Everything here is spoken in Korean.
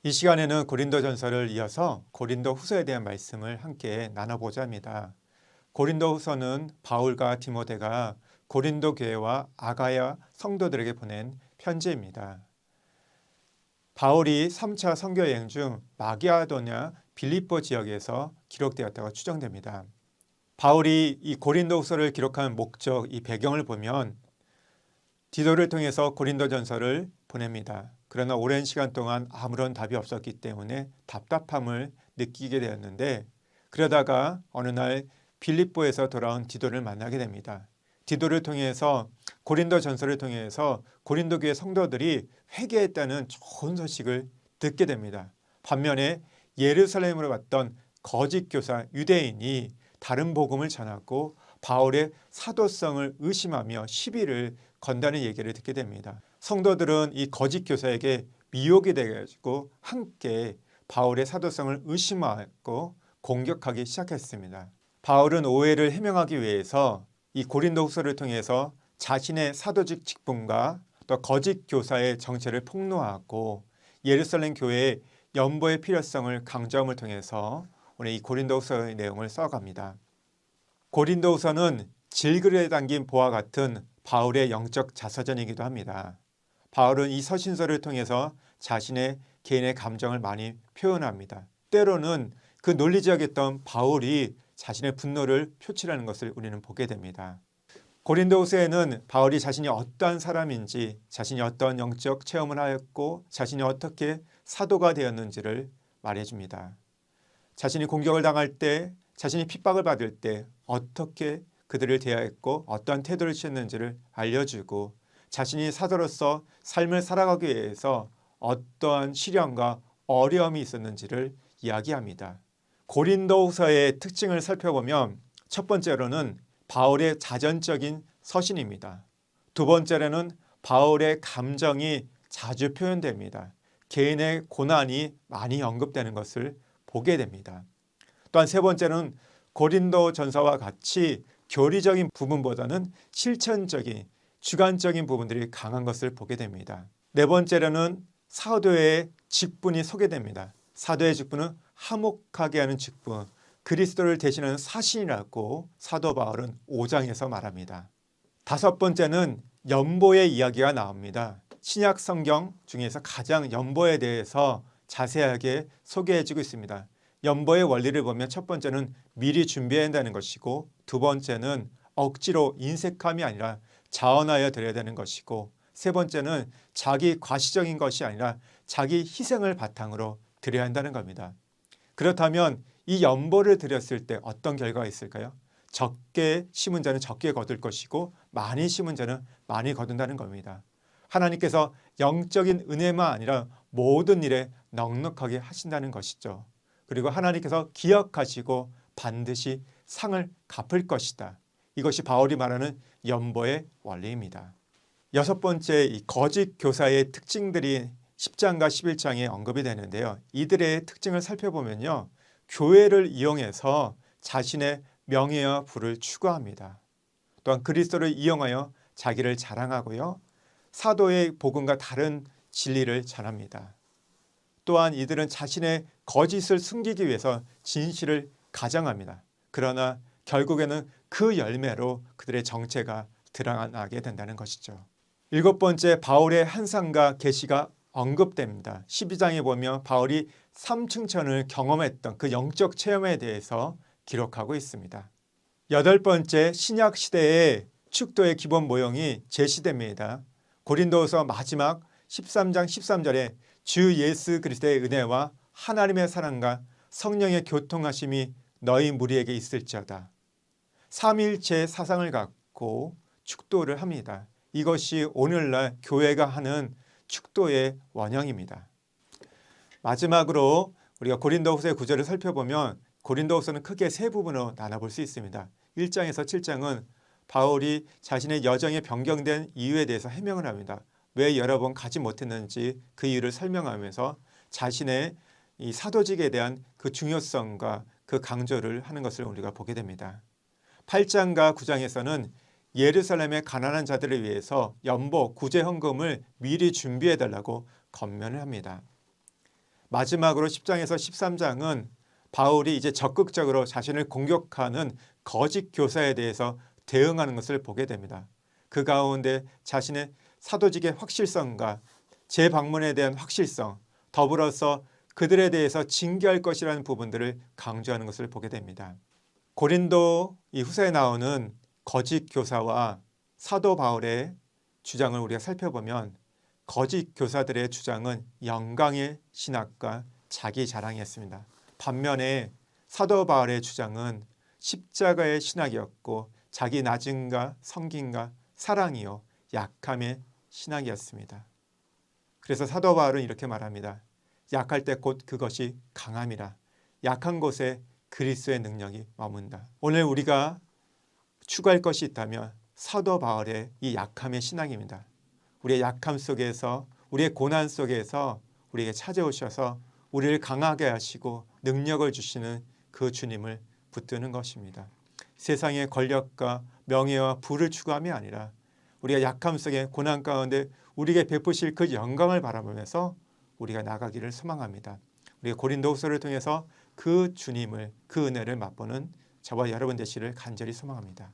이 시간에는 고린도전서를 이어서 고린도후서에 대한 말씀을 함께 나눠보자 합니다. 고린도후서는 바울과 디모데가 고린도 교회와 아가야 성도들에게 보낸 편지입니다. 바울이 3차 선교 여행 중 마게도냐 빌립보 지역에서 기록되었다고 추정됩니다. 바울이 이 고린도후서를 기록한 목적, 이 배경을 보면 디도를 통해서 고린도전서를 보냅니다. 그러나 오랜 시간 동안 아무런 답이 없었기 때문에 답답함을 느끼게 되었는데, 그러다가 어느 날 빌립보에서 돌아온 디도를 만나게 됩니다. 디도를 통해서 고린도전서를 통해서 고린도 교회 성도들이 회개했다는 좋은 소식을 듣게 됩니다. 반면에 예루살렘으로 갔던 거짓 교사 유대인이 다른 복음을 전하고 바울의 사도성을 의심하며 시비를 건다는 얘기를 듣게 됩니다. 성도들은 이 거짓 교사에게 미혹이 되어가지고 함께 바울의 사도성을 의심하고 공격하기 시작했습니다. 바울은 오해를 해명하기 위해서 이 고린도후서를 통해서 자신의 사도직 직분과 또 거짓 교사의 정체를 폭로하고 예루살렘 교회의 연보의 필요성을 강조함을 통해서 오늘 이 고린도후서의 내용을 써갑니다. 고린도후서는 질글에 담긴 보와 같은 바울의 영적 자서전이기도 합니다. 바울은 이 서신서를 통해서 자신의 개인의 감정을 많이 표현합니다. 때로는 그 논리적이었던 바울이 자신의 분노를 표출하는 것을 우리는 보게 됩니다. 고린도후서에는 바울이 자신이 어떠한 사람인지, 자신이 어떤 영적 체험을 하였고 자신이 어떻게 사도가 되었는지를 말해줍니다. 자신이 공격을 당할 때, 자신이 핍박을 받을 때 어떻게 그들을 대하였고 어떠한 태도를 취했는지를 알려주고, 자신이 사도로서 삶을 살아가기 위해서 어떠한 시련과 어려움이 있었는지를 이야기합니다. 고린도후서의 특징을 살펴보면 첫 번째로는 바울의 자전적인 서신입니다. 두 번째로는 바울의 감정이 자주 표현됩니다. 개인의 고난이 많이 언급되는 것을 보게 됩니다. 또한 세 번째는 고린도전서와 같이 교리적인 부분보다는 실천적인, 주관적인 부분들이 강한 것을 보게 됩니다. 네 번째로는 사도의 직분이 소개됩니다. 사도의 직분은 화목하게 하는 직분, 그리스도를 대신하는 사신이라고 사도 바울은 5장에서 말합니다. 다섯 번째는 연보의 이야기가 나옵니다. 신약 성경 중에서 가장 연보에 대해서 자세하게 소개해주고 있습니다. 연보의 원리를 보면 첫 번째는 미리 준비해야 한다는 것이고, 두 번째는 억지로 인색함이 아니라 자원하여 드려야 되는 것이고, 세 번째는 자기 과시적인 것이 아니라 자기 희생을 바탕으로 드려야 한다는 겁니다. 그렇다면 이 연보를 드렸을 때 어떤 결과가 있을까요? 적게 심은 자는 적게 거둘 것이고 많이 심은 자는 많이 거둔다는 겁니다. 하나님께서 영적인 은혜만 아니라 모든 일에 넉넉하게 하신다는 것이죠. 그리고 하나님께서 기억하시고 반드시 상을 갚을 것이다. 이것이 바울이 말하는 연보의 원리입니다. 여섯 번째, 이 거짓 교사의 특징들이 10장과 11장에 언급이 되는데요. 이들의 특징을 살펴보면요, 교회를 이용해서 자신의 명예와 부를 추구합니다. 또한 그리스도를 이용하여 자기를 자랑하고요, 사도의 복음과 다른 진리를 전합니다. 또한 이들은 자신의 거짓을 숨기기 위해서 진실을 가장합니다. 그러나 결국에는 그 열매로 그들의 정체가 드러나게 된다는 것이죠. 일곱 번째, 바울의 한상과 계시가 언급됩니다. 12장에 보면 바울이 삼층천을 경험했던 그 영적 체험에 대해서 기록하고 있습니다. 여덟 번째, 신약 시대의 축도의 기본 모형이 제시됩니다. 고린도후서 마지막 13장 13절에 주 예수 그리스도의 은혜와 하나님의 사랑과 성령의 교통하심이 너희 무리에게 있을지어다. 삼위일체의 사상을 갖고 축도를 합니다. 이것이 오늘날 교회가 하는 축도의 원형입니다. 마지막으로 우리가 고린도후서의 구절을 살펴보면 고린도후서는 크게 세 부분으로 나눠볼 수 있습니다. 1장에서 7장은 바울이 자신의 여정에 변경된 이유에 대해서 해명을 합니다. 왜 여러 번 가지 못했는지 그 이유를 설명하면서 자신의 이 사도직에 대한 그 중요성과 그 강조를 하는 것을 우리가 보게 됩니다. 8장과 9장에서는 예루살렘의 가난한 자들을 위해서 연보, 구제 헌금을 미리 준비해달라고 권면을 합니다. 마지막으로 10장에서 13장은 바울이 이제 적극적으로 자신을 공격하는 거짓 교사에 대해서 대응하는 것을 보게 됩니다. 그 가운데 자신의 사도직의 확실성과 재방문에 대한 확실성, 더불어서 그들에 대해서 징계할 것이라는 부분들을 강조하는 것을 보게 됩니다. 고린도 이 후서에 나오는 거짓 교사와 사도 바울의 주장을 우리가 살펴보면 거짓 교사들의 주장은 영광의 신학과 자기 자랑이었습니다. 반면에 사도 바울의 주장은 십자가의 신학이었고 자기 낮음과 섬김과 사랑이요 약함의 신학이었습니다. 그래서 사도 바울은 이렇게 말합니다. 약할 때 곧 그것이 강함이라. 약한 곳에 그리스도의 능력이 머문다. 오늘 우리가 추구할 것이 있다면 사도 바울의 이 약함의 신앙입니다. 우리의 약함 속에서 우리의 고난 속에서 우리에게 찾아오셔서 우리를 강하게 하시고 능력을 주시는 그 주님을 붙드는 것입니다. 세상의 권력과 명예와 부를 추구함이 아니라 우리가 약함 속에 고난 가운데 우리에게 베푸실 그 영광을 바라보면서 우리가 나가기를 소망합니다. 우리가 고린도후서를 통해서 그 주님을 그 은혜를 맛보는 저와 여러분 되시를 간절히 소망합니다.